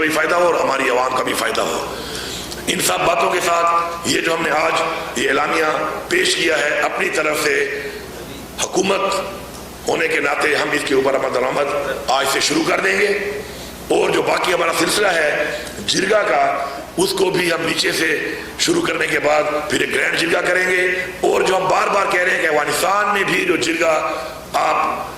بھی فائدہ ہو اور ہماری عوام کا بھی فائدہ ہو۔ ان سب باتوں کے ساتھ یہ جو ہم نے آج یہ اعلامیہ پیش کیا ہے، اپنی طرف سے حکومت ہونے کے ناطے ہم اس کے اوپر عمل درآمد آج سے شروع کر دیں گے، اور جو باقی ہمارا سلسلہ ہے جرگہ کا، اس کو بھی ہم نیچے سے شروع کرنے کے بعد پھر ایک گرینڈ جرگہ کریں گے۔ اور جو ہم بار بار کہہ رہے ہیں کہ افغانستان میں بھی جو جرگہ آپ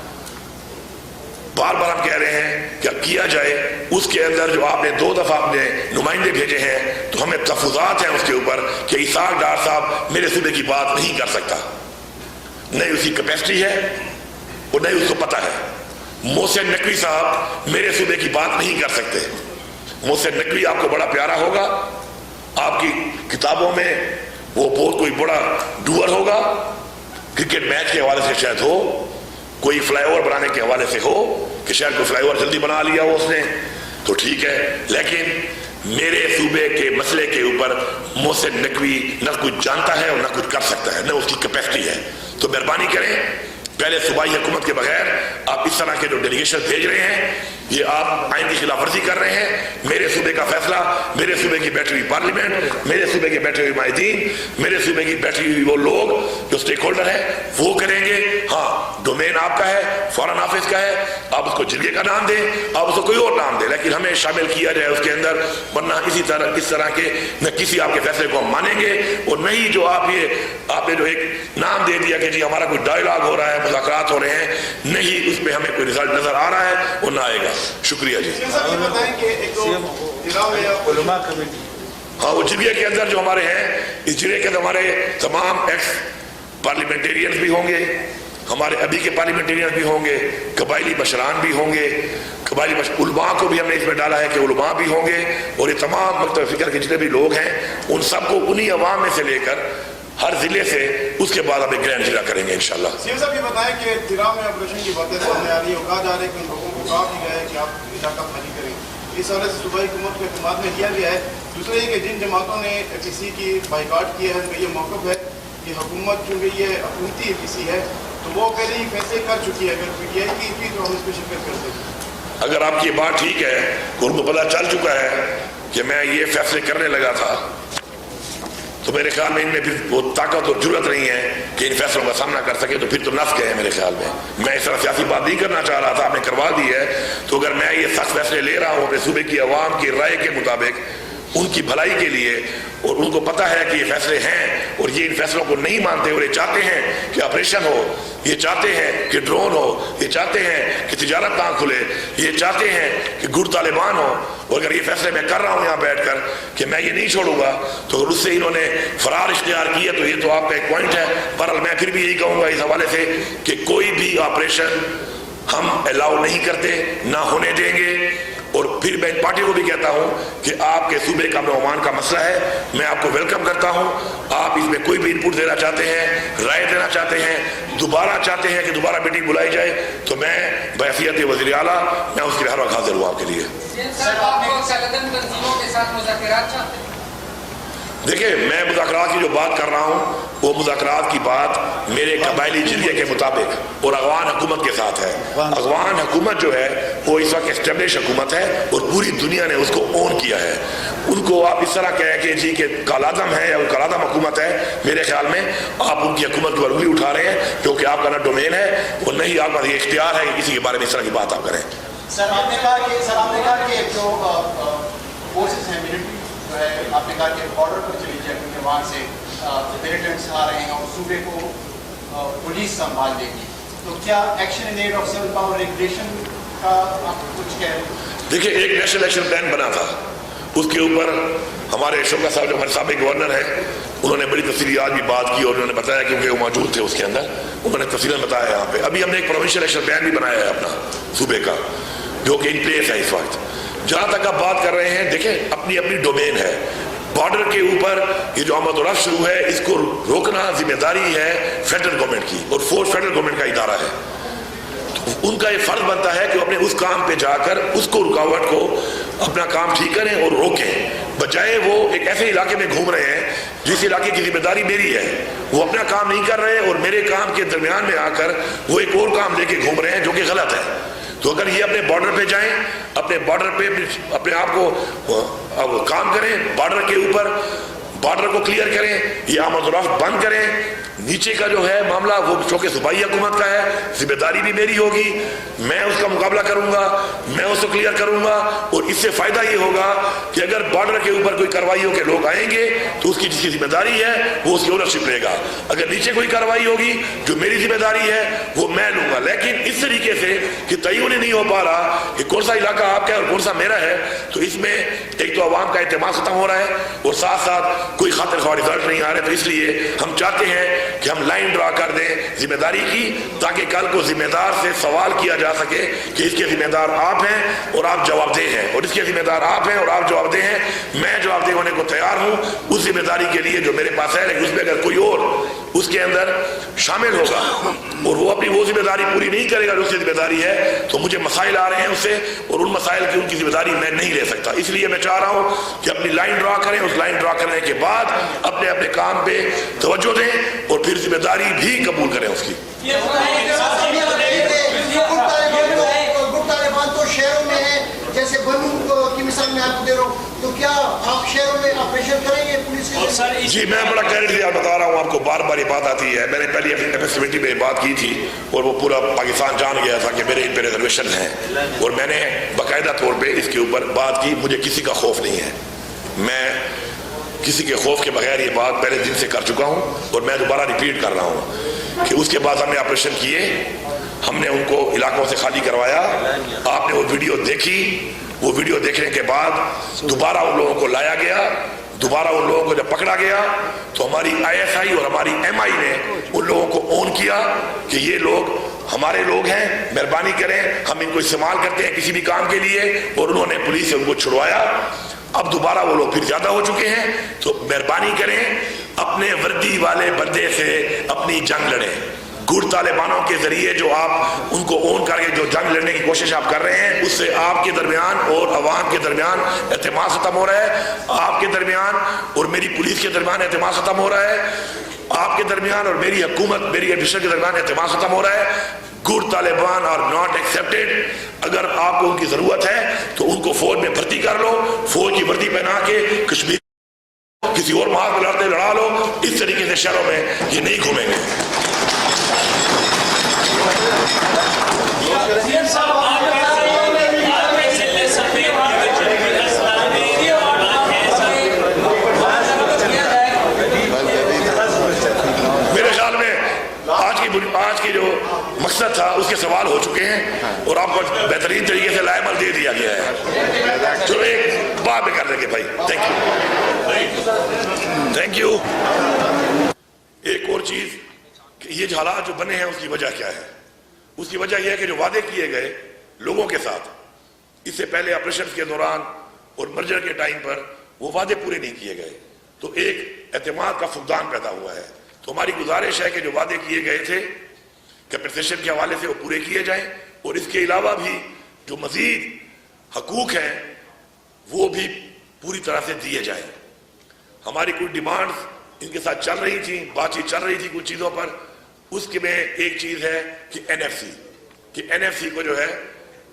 بار بار ہم کہہ رہے ہیں کہ کیا جائے، اس کے اندر جو آپ نے 2 دفعہ اپنے نمائندے بھیجے ہیں، تو ہمیں تحفظات ہیں اس کے اوپر کہ اسحاق ڈار صاحب میرے صوبے کی بات نہیں کر سکتا، نہیں اس کی کیپیسٹی ہے اور نہیں اس کو پتہ ہے۔ محسن نقوی صاحب میرے صوبے کی بات نہیں کر سکتے۔ محسن نقوی آپ کو بڑا پیارا ہوگا، آپ کی کتابوں میں وہ بہت کوئی بڑا ڈوور ہوگا، کرکٹ میچ کے حوالے سے شاید ہو، کوئی فلائی اوور بنانے کے حوالے سے ہو کہ شاید کوئی فلائی اوور جلدی بنا لیا ہو اس نے، تو ٹھیک ہے، لیکن میرے صوبے کے مسئلے کے اوپر محسن نقوی نہ کچھ جانتا ہے اور نہ کچھ کر سکتا ہے، نہ اس کی کیپیسٹی ہے۔ تو مہربانی کریں، پہلے صوبائی حکومت کے بغیر آپ اس طرح کے جو ڈیلیگیشن بھیج رہے ہیں، یہ آپ آئین کی خلاف ورزی کر رہے ہیں۔ میرے صوبے کا فیصلہ، میرے صوبے کی بیٹھی ہوئی پارلیمنٹ، میرے صوبے کے بیٹھے ہوئے مائدین، میرے صوبے کی بیٹھی ہوئی وہ لوگ جو سٹیک ہولڈر ہیں، وہ کریں گے۔ ہاں، ڈومین آپ کا ہے، فارن آفس کا ہے، آپ اس کو جرگے کا نام دیں، آپ اس کو کوئی اور نام دیں، لیکن ہمیں شامل کیا جائے اس کے اندر، ورنہ اس طرح کے نہ کسی آپ کے فیصلے کو ہم مانیں گے، اور نہیں جو آپ نے جو ایک نام دے دیا کہ جی ہمارا کوئی ڈائیلاگ ہو رہا ہے، مذاکرات ہو رہے ہیں، نہیں اس پہ ہمیں کوئی رزلٹ نظر آ رہا ہے اور نہ آئے گا۔ شکریہ جی۔ ہاں، وہ جرگے کے اندر جو ہمارے ہیں، اس جرگے کے اندر ہمارے تمام ایکس پارلیمنٹیرینز بھی ہوں گے، ہمارے ابھی کے پارلیمنٹیرین بھی ہوں گے، قبائلی مشران بھی ہوں گے، علماء کو بھی ہم نے اس میں ڈالا ہے کہ علماء بھی ہوں گے، اور یہ تمام مکتب فکر کے جتنے بھی لوگ ہیں ان سب کو انہی عوام میں سے لے کر ہر ضلع سے اس کے بعد ہم ایک گرینڈ جرگہ کریں گے انشاءاللہ۔ سی ایم صاحب یہ بتائیں کہ تیرا میں آپریشن کی باتیں سامنے آ رہی ہے اور کہا جا رہا ہے کہ ان لوگوں کو کہا بھی گیا ہے کہ آپ علاقہ خالی کریں، اس حوالے سے صوبائی حکومت کو اعتماد میں لیا گیا ہے۔ دوسرا یہ کہ جن جماعتوں نے کسی کی بائیکاٹ کی ہے، ان کا یہ موقف ہے کہ حکومت چونکہ یہ حکومتی کسی ہے تو وہ پہلے ہی فیصلے کر چکی ہے، اگر پی ٹی آئی کی تھی تو ہم اس پہ شرکت کرتے ہیں۔ اگر آپ کی بات ٹھیک ہے، ان کو پتہ چل چکا ہے کہ میں یہ فیصلے کرنے لگا تھا، تو میرے خیال میں ان میں پھر وہ طاقت اور جرت نہیں ہے کہ ان فیصلوں کا سامنا کر سکے، تو پھر تو نس گئے میرے خیال میں اس طرح سیاسی بات نہیں کرنا چاہ رہا تھا، آپ نے کروا دی ہے۔ تو اگر میں یہ سخت فیصلے لے رہا ہوں اپنے صوبے کی عوام کی رائے کے مطابق، ان کی بھلائی کے لیے، اور ان کو پتہ ہے کہ یہ فیصلے ہیں اور یہ ان فیصلوں کو نہیں مانتے، اور یہ چاہتے ہیں کہ آپریشن ہو، یہ چاہتے ہیں کہ ڈرون ہو، یہ چاہتے ہیں کہ تجارت نہ کھلے، یہ چاہتے ہیں کہ گڈ طالبان ہو، اور اگر یہ فیصلے میں کر رہا ہوں یہاں بیٹھ کر کہ میں یہ نہیں چھوڑوں گا، تو اگر اس سے انہوں نے فرار اختیار کیا تو یہ تو آپ کا ایک پوائنٹ ہے۔ بہرحال میں پھر بھی یہی کہوں گا اس حوالے سے کہ کوئی بھی آپریشن ہم الاؤ نہیں کرتے، نہ ہونے دیں گے، اور پھر میں ان پارٹی کو بھی کہتا ہوں کہ آپ کے صوبے کا عمان کا مسئلہ ہے، میں آپ کو ویلکم کرتا ہوں، آپ اس میں کوئی بھی انپٹ دینا چاہتے ہیں، رائے دینا چاہتے ہیں، دوبارہ چاہتے ہیں کہ دوبارہ میٹنگ بلائی جائے، تو میں بحیثیت وزیر اعلیٰ میں اس کے لیے ہر وقت حاضر ہوں آپ کے لیے۔ دیکھیں، میں مذاکرات کی جو بات کر رہا ہوں وہ مذاکرات کی بات میرے قبائلی جرگے کے مطابق اور افغان حکومت کے ساتھ ہے۔ افغان حکومت جو ہے وہ اس وقت اسٹیبلش حکومت ہے اور پوری دنیا نے اس کو اون کیا ہے۔ ان کو آپ اس طرح کہیں کہ جی کہ کالعدم ہے یا وہ کالعدم حکومت ہے، میرے خیال میں آپ ان کی حکومت کی انگلی اٹھا رہے ہیں، کیونکہ آپ کا نہ ڈومین ہے اور نہ ہی آپ کا یہ اختیار ہے کہ کسی کے بارے میں اس طرح کی بات آپ کریں۔ سر آپ نے کہا کہ جو فورسز ہیں ملٹری جو ہے، آپ نے کہا کہ بارڈر پر چلی جائے کیونکہ وہاں سے ملیٹنٹس آ رہے ہیں اور صوبے کو پولیس سنبھال لے گی، تو کیا action in aid of civil power regulation کا آپ کچھ کہہ رہے ہیں؟ دیکھیں، ایک نیشنل ایکشن پلان بنا تھا، اس کے اوپر ہمارے شوکت صاحب جو ہمارے سابق گورنر ہیں انہوں نے بڑی تفصیلی آج بھی بات کی اور انہوں نے بتایا کیونکہ وہ موجود تھے اس کے اندر، انہوں نے تفصیلاً بتایا یہاں پہ۔ ابھی ہم نے ایک پروونشل ایکشن پلان بھی بنایا ہے اپنا صوبے کا، جو کہ ان پلیس ہے اس وقت۔ جہاں تک آپ بات کر رہے ہیں، دیکھیں اپنی اپنی ڈومین ہے، بارڈر کے اوپر یہ جو آمد و رفت شروع ہے اس کو روکنا ذمہ داری ہے فیڈرل گورنمنٹ کی، اور فورس فیڈرل گورنمنٹ کا ادارہ ہے، تو ان کا یہ فرض بنتا ہے کہ اپنے اس کام پہ جا کر اس کو رکاوٹ کو اپنا کام ٹھیک کریں اور روکیں، بجائے وہ ایک ایسے علاقے میں گھوم رہے ہیں جس علاقے کی ذمہ داری میری ہے، وہ اپنا کام نہیں کر رہے اور میرے کام کے درمیان میں آ کر وہ ایک اور کام لے کے گھوم رہے ہیں جو کہ غلط ہے۔ تو اگر یہ اپنے بارڈر پہ جائیں, اپنے بارڈر پہ اپنے آپ کو کام کریں, بارڈر کے اوپر بارڈر کو کلیئر کریں, یہ آمد و رفت بند کریں, نیچے کا جو ہے معاملہ وہ چونکہ صوبائی حکومت کا ہے, ذمہ داری بھی میری ہوگی, میں اس کا مقابلہ کروں گا, میں اس کو کلیئر کروں گا. اور اس سے فائدہ یہ ہوگا کہ اگر بارڈر کے اوپر کوئی کارروائیوں کے لوگ آئیں گے تو اس کی جس کی ذمہ داری ہے وہ اس کی اونرشپ لے گا. اگر نیچے کوئی کارروائی ہوگی جو میری ذمہ داری ہے وہ میں لوں گا. لیکن اس طریقے سے کہ تعین نہیں ہو پا رہا کہ کون سا علاقہ آپ کا ہے اور کون سا میرا ہے, تو اس میں ایک تو عوام کا اعتماد ختم ہو رہا ہے اور ساتھ ساتھ کوئی خاطر خواہ رزلٹ نہیں آ رہے. تو اس لیے ہم چاہتے ہیں کہ ہم لائن ڈرا کر دیں ذمہ داری کی, تاکہ کل کو ذمہ دار سے سوال کیا جا سکے کہ اس کے ذمہ دار آپ ہیں اور آپ جواب دہ ہیں, اور اس کے ذمہ دار آپ ہیں اور آپ جواب دہ ہیں. میں جواب دہ ہونے کو تیار ہوں اس ذمہ داری کے لیے جو میرے پاس ہے, لیکن اس میں اگر کوئی اور اس کے اندر شامل ہوگا اور وہ اپنی وہ ذمہ داری پوری نہیں کرے گا جو اس کی ذمہ داری ہے, تو مجھے مسائل آ رہے ہیں اس سے, اور ان مسائل کی ان کی ذمہ داری میں نہیں لے سکتا. اس لیے میں چاہ رہا ہوں کہ اپنی لائن ڈرا کریں, اس لائن ڈرا کرنے کے بعد اپنے اپنے کام پہ توجہ دیں اور پھر ذمہ داری بھی قبول کریں اس کی. طالبان تو شہروں میں ہے, جیسے بنو کی مثال میں آپ کو دے رہا ہوں, تو کیا آپ شہروں میں آپریشن کریں گے پولیس کے؟ جی میں بڑا کلیئرلی بتا رہا ہوں آپ کو, بار بار یہ بات آتی ہے. میں نے پہلی FS70 میں بات کی تھی اور وہ پورا پاکستان جان گیا تھا کہ میرے ان پہ ریزرویشن ہیں, اور میں نے باقاعدہ طور پہ اس کے اوپر بات کی. مجھے کسی کا خوف نہیں ہے, میں کسی کے خوف کے بغیر یہ بات پہلے دن سے کر چکا ہوں, اور میں دوبارہ ریپیٹ کر رہا ہوں کہ اس کے بعد ہم نے آپریشن کیے, ہم نے ان کو علاقوں سے خالی کروایا. آپ نے وہ ویڈیو دیکھی, وہ ویڈیو دیکھنے کے بعد دوبارہ ان لوگوں کو لایا گیا, دوبارہ ان لوگوں کو جب پکڑا گیا تو ہماری ISI اور ہماری MI نے ان لوگوں کو اون کیا کہ یہ لوگ ہمارے لوگ ہیں, مہربانی کریں, ہم ان کو استعمال کرتے ہیں کسی بھی کام کے لیے, اور انہوں نے پولیس سے ان کو چھڑوایا. اب دوبارہ وہ لوگ پھر زیادہ ہو چکے ہیں, تو مہربانی کریں اپنے وردی والے بندے سے اپنی جنگ لڑیں. گر طالبانوں کے ذریعے جو آپ ان کو اون کر کے جو جنگ لڑنے کی کوشش آپ کر رہے ہیں, اس سے آپ کے درمیان اور عوام کے درمیان اعتماد ختم ہو رہا ہے, آپ کے درمیان اور میری پولیس کے درمیان اعتماد ختم ہو رہا ہے, آپ کے درمیان اور میری حکومت میری ایڈمنسٹریشن کے درمیان اعتماد ختم ہو رہا ہے. گر طالبان آر ناٹ ایکسیپٹیڈ. اگر آپ کو ان کی ضرورت ہے تو ان کو فوج میں بھرتی کر لو, فوج کی وردی پہنا کے کشمیر کسی اور محاذ میں لڑا لو. اس طریقے سے شہروں میں یہ نہیں گھومیں گے. میرے خیال میں آج کی جو مقصد تھا اس کے سوال ہو چکے ہیں, اور آپ کو بہترین طریقے سے لائحہ دے دیا گیا ہے. چلو ایک بات میں کر دیں گے بھائی. Thank you. ایک اور چیز کہ یہ جو حالات جو بنے ہیں اس کی وجہ کیا ہے؟ اس کی وجہ یہ ہے کہ جو وعدے کیے گئے لوگوں کے ساتھ اس سے پہلے آپریشن کے دوران اور مرجر کے ٹائم پر وہ وعدے پورے نہیں کیے گئے, تو ایک اعتماد کا فقدان پیدا ہوا ہے. تو ہماری گزارش ہے کہ جو وعدے کیے گئے تھے کمپنسیشن کے حوالے سے وہ پورے کیے جائیں, اور اس کے علاوہ بھی جو مزید حقوق ہیں وہ بھی پوری طرح سے دیے جائیں. ہماری کوئی ڈیمانڈز ان کے ساتھ چل رہی تھیں, بات چیت چل رہی تھی کچھ چیزوں پر. اس کے میں ایک چیز ہے کہ NFC کو جو ہے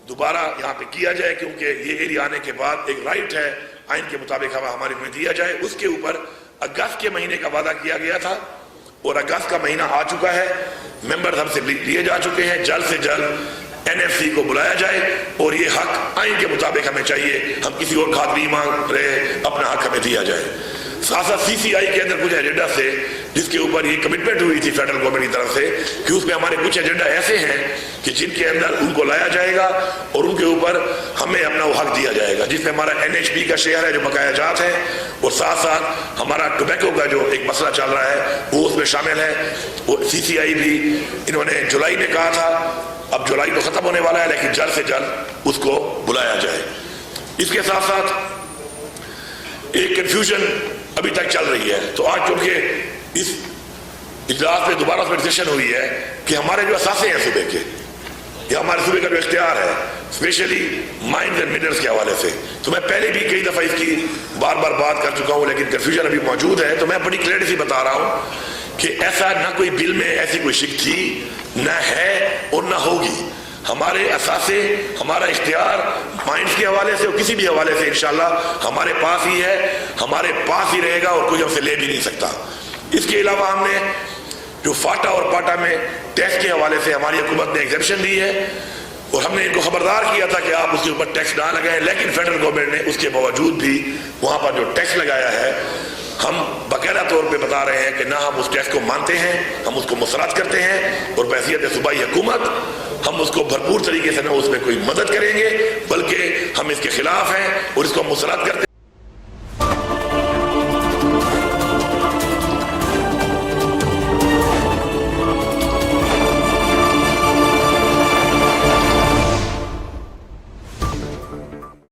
دوبارہ یہاں پہ کیا جائے, کیونکہ یہ ایریا آنے کے بعد ایک رائٹ ہے آئین کے مطابق ہمارے میں دیا جائے. اس کے اوپر اگست کے مہینے کا وعدہ کیا گیا تھا, اور اگست کا مہینہ آ چکا ہے, ممبرز ہم سے لیے جا چکے ہیں. جلد سے جلد NFC کو بلایا جائے, اور یہ حق آئین کے مطابق ہمیں چاہیے, ہم کسی اور کھاد نہیں مانگ رہے, اپنا حق ہمیں دیا جائے. ساتھ ساتھ CCI کے اندر کچھ ایجنڈا سے جس کے اوپر یہ کمٹمنٹ ہوئی تھی فیڈرل گورنمنٹ کی طرف سے کہ اس میں ہمارے کچھ ایجنڈا ایسے ہیں کہ جن کے اندر ان کو لایا جائے گا اور ان کے اوپر ہمیں اپنا وہ حق دیا جائے گا, جس میں ہمارا NHP کا شیئر ہے جو بقایا جات ہے, اور ساتھ ساتھ ہمارا ٹوبیکو کا جو ایک مسئلہ چل رہا ہے وہ اس میں شامل ہے. وہ CCI بھی انہوں نے جولائی میں کہا تھا, اب جولائی تو ختم ہونے والا ہے, لیکن جلد سے جلد اس کو بلایا جائے. اس کے ساتھ ساتھ ایک کنفیوژن ابھی تک چل رہی ہے. تو آج چونکہ اس اجلاس میں دوبارہ ڈسکشن ہوئی ہے کہ ہمارے جو اثاثے ہیں صوبے کے, یا ہمارے صوبے کا جو اختیار ہے اسپیشلی مائنز اینڈ منرلز کے حوالے سے, تو میں پہلے بھی کئی دفعہ اس کی بار بار بات کر چکا ہوں, لیکن کنفیوژن ابھی موجود ہے. تو میں بڑی کلیئرٹی سے بتا رہا ہوں کہ ایسا نہ کوئی بل میں ایسی کوئی شک تھی, نہ ہے اور نہ ہوگی. ہمارے اثاثے، ہمارا اختیار مائنڈز کے حوالے سے اور کسی بھی حوالے سے انشاءاللہ ہمارے پاس ہی ہے، ہمارے پاس ہی رہے گا اور کوئی ہم سے لے بھی نہیں سکتا۔ اس کے علاوہ ہم نے جو فاٹا اور پاٹا میں ٹیکس کے حوالے سے ہماری حکومت نے ایگزیمپشن دی ہے اور ہم نے ان کو خبردار کیا تھا کہ آپ اس کے اوپر ٹیکس نہ لگائیں، لیکن فیڈرل گورنمنٹ نے اس کے باوجود بھی وہاں پر جو ٹیکس لگایا ہے، ہم باقاعدہ طور پہ بتا رہے ہیں کہ نہ ہم اس ٹیکس کو مانتے ہیں، ہم اس کو مسترد کرتے ہیں اور بحیثیت صوبائی حکومت ہم اس کو بھرپور طریقے سے نہ اس میں کوئی مدد کریں گے بلکہ ہم اس کے خلاف ہیں اور اس کو مسترد کرتے ہیں۔